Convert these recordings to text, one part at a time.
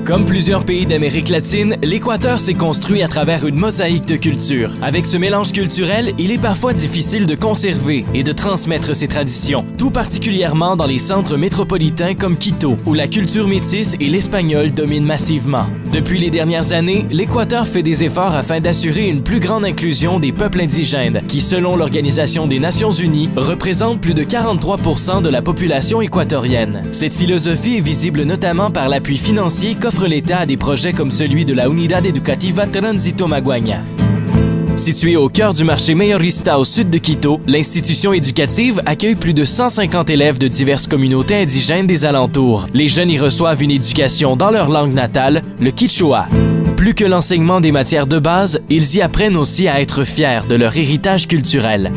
Comme plusieurs pays d'Amérique latine, l'Équateur s'est construit à travers une mosaïque de cultures. Avec ce mélange culturel, il est parfois difficile de conserver et de transmettre ses traditions, tout particulièrement dans les centres métropolitains comme Quito, où la culture métisse et l'espagnol dominent massivement. Depuis les dernières années, l'Équateur fait des efforts afin d'assurer une plus grande inclusion des peuples indigènes, qui, selon l'Organisation des Nations Unies, représentent plus de 43% de la population équatorienne. Cette philosophie est visible notamment par l'appui financier qu'offre l'État à des projets comme celui de la Unidad Educativa Tránsito Maguaña. Située au cœur du marché Mayorista au sud de Quito, l'institution éducative accueille plus de 150 élèves de diverses communautés indigènes des alentours. Les jeunes y reçoivent une éducation dans leur langue natale, le Quichua. Plus que l'enseignement des matières de base, ils y apprennent aussi à être fiers de leur héritage culturel.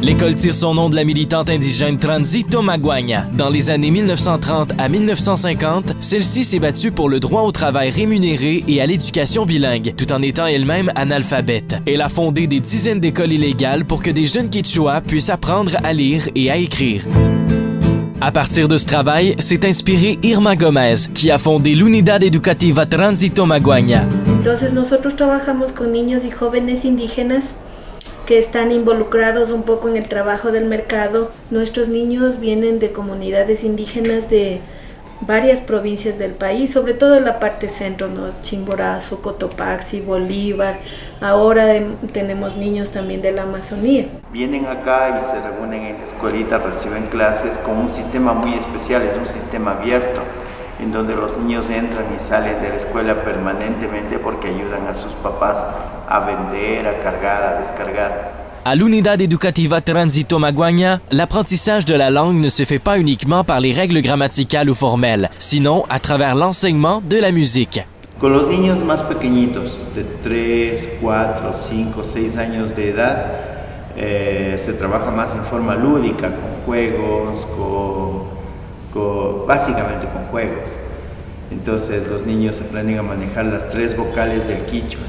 L'école tire son nom de la militante indigène Tránsito Maguaña. Dans les années 1930 à 1950, celle-ci s'est battue pour le droit au travail rémunéré et à l'éducation bilingue, tout en étant elle-même analphabète. Elle a fondé des dizaines d'écoles illégales pour que des jeunes Quechua puissent apprendre à lire et à écrire. À partir de ce travail, s'est inspirée Irma Gómez, qui a fondé l'Unidad Educativa Tránsito Maguaña. Entonces nosotros trabajamos con niños y jóvenes indígenas que están involucrados un poco en el trabajo del mercado. Nuestros niños vienen de comunidades indígenas de varias provincias del país, sobre todo en la parte centro, ¿no? Chimborazo, Cotopaxi, Bolívar. Ahora tenemos niños también de la Amazonía. Vienen acá y se reúnen en la escuelita, reciben clases con un sistema muy especial, es un sistema abierto, en donde los niños entran y salen de la escuela permanentemente porque ayudan a sus papás a vender, a cargar, a descargar. À l'Unidad Educativa Tránsito Maguaña, l'apprentissage de la langue ne se fait pas uniquement par les règles grammaticales ou formelles, sinon à travers l'enseignement de la musique. Con los niños más pequeñitos, de 3, 4, 5, 6 años de edad, se trabaja más en forma lúdica, con juegos, básicamente con juegos. Entonces los niños aprenden a manejar las 3 vocales del quichua,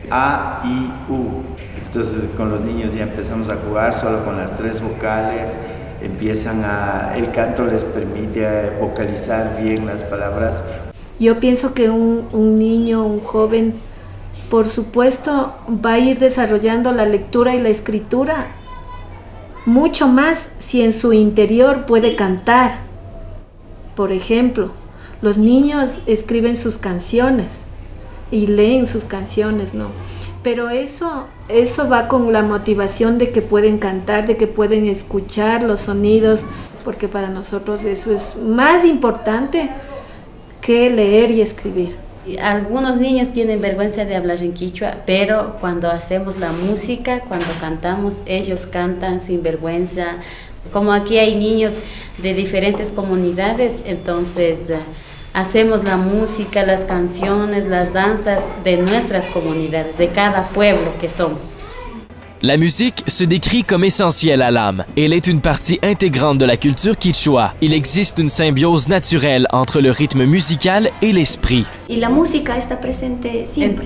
A, I, U. Entonces con los niños ya empezamos a jugar solo con las 3 vocales, el canto les permite vocalizar bien las palabras. Yo pienso que un niño, un joven, por supuesto va a ir desarrollando la lectura y la escritura, mucho más si en su interior puede cantar. Por ejemplo, los niños escriben sus canciones y leen sus canciones, ¿no? Pero eso va con la motivación de que pueden cantar, de que pueden escuchar los sonidos, porque para nosotros eso es más importante que leer y escribir. Algunos niños tienen vergüenza de hablar en quichua, pero cuando hacemos la música, cuando cantamos, ellos cantan sin vergüenza. Como aquí hay niños de diferentes comunidades, entonces hacemos la música, las canciones, las danzas de nuestras comunidades, de cada pueblo que somos. La musique se décrit comme essentielle à l'âme. Elle est une partie intégrante de la culture quichua. Il existe une symbiose naturelle entre le rythme musical et l'esprit. Y la música está presente siempre. En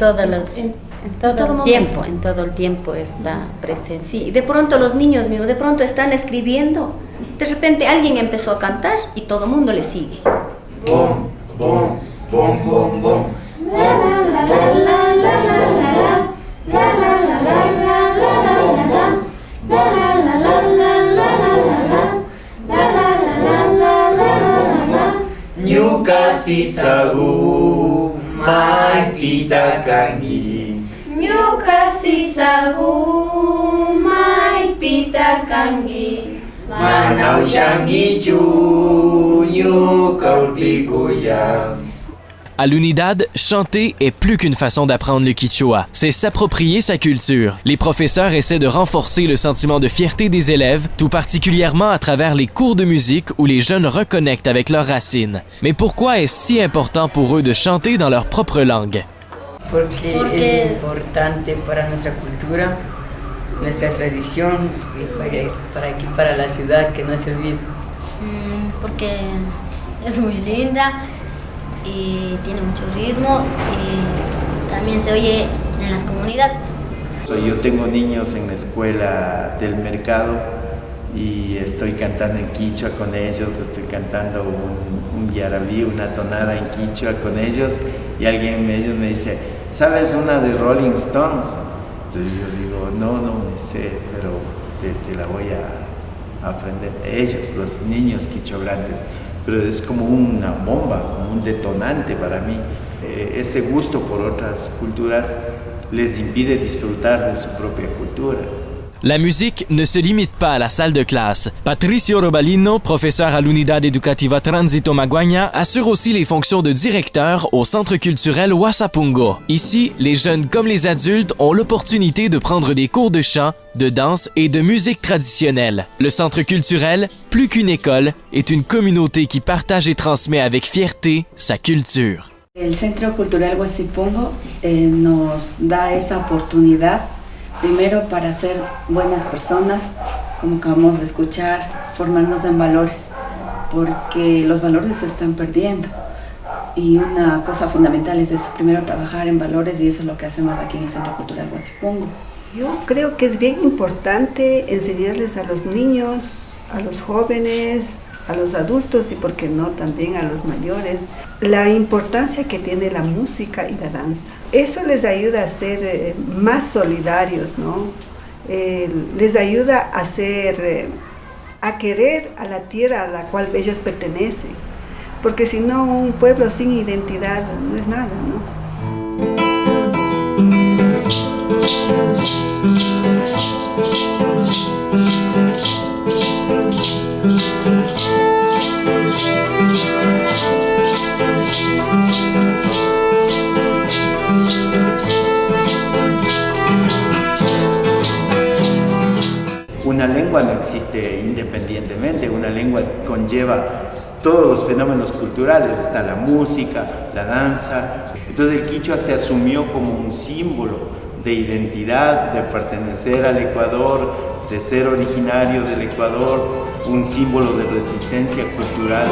todo el tiempo está presente. Sí, de pronto los niños mismos, de pronto están escribiendo, de repente alguien empezó a cantar y todo el mundo le sigue. Bom, bom, bom, bom, bom. La la la la la la la la la la la la. Nyukasi sagu mai pita kangi. Nyukasi sagu mai pita kangi. Manau shangi chu nyukau pikuja. À l'Unidad, chanter est plus qu'une façon d'apprendre le quichua, c'est s'approprier sa culture. Les professeurs essaient de renforcer le sentiment de fierté des élèves, tout particulièrement à travers les cours de musique où les jeunes reconnectent avec leurs racines. Mais pourquoi est-ce si important pour eux de chanter dans leur propre langue? Porque es importante para nuestra cultura, nuestra tradición y para aquí, para la ciudad, que no se olvide. Porque es muy linda y tiene mucho ritmo y también se oye en las comunidades. Yo tengo niños en la escuela del mercado y estoy cantando en quichua con ellos, estoy cantando un yarabí, una tonada en quichua con ellos, y ellos me dice, ¿sabes una de Rolling Stones? Entonces yo digo, no me sé, pero te la voy a aprender. Ellos, los niños quichohablantes, pero es como una bomba, como un detonante para mí. Ese gusto por otras culturas les impide disfrutar de su propia cultura. La musique ne se limite pas à la salle de classe. Patricio Robalino, professeur à l'Unidad Educativa Tránsito Maguaña, assure aussi les fonctions de directeur au Centre culturel Huasapungo. Ici, les jeunes comme les adultes ont l'opportunité de prendre des cours de chant, de danse et de musique traditionnelle. Le Centre culturel, plus qu'une école, est une communauté qui partage et transmet avec fierté sa culture. El Centro Cultural Huasipungo nos da esa oportunidad, primero para ser buenas personas, como acabamos de escuchar, formarnos en valores, porque los valores se están perdiendo. Y una cosa fundamental es eso, primero trabajar en valores, y eso es lo que hacemos aquí en el Centro Cultural Huasipungo. Yo creo que es bien importante enseñarles a los niños, a los jóvenes, a los adultos y, por qué no, también a los mayores, la importancia que tiene la música y la danza. Eso les ayuda a ser más solidarios, ¿no? Les ayuda a querer a la tierra a la cual ellos pertenecen, porque si no, un pueblo sin identidad no es nada, ¿no? Una lengua no existe independientemente, una lengua conlleva todos los fenómenos culturales, está la música, la danza. Entonces el quichua se asumió como un símbolo de identidad, de pertenecer al Ecuador, de ser originario del Ecuador, un símbolo de resistencia cultural.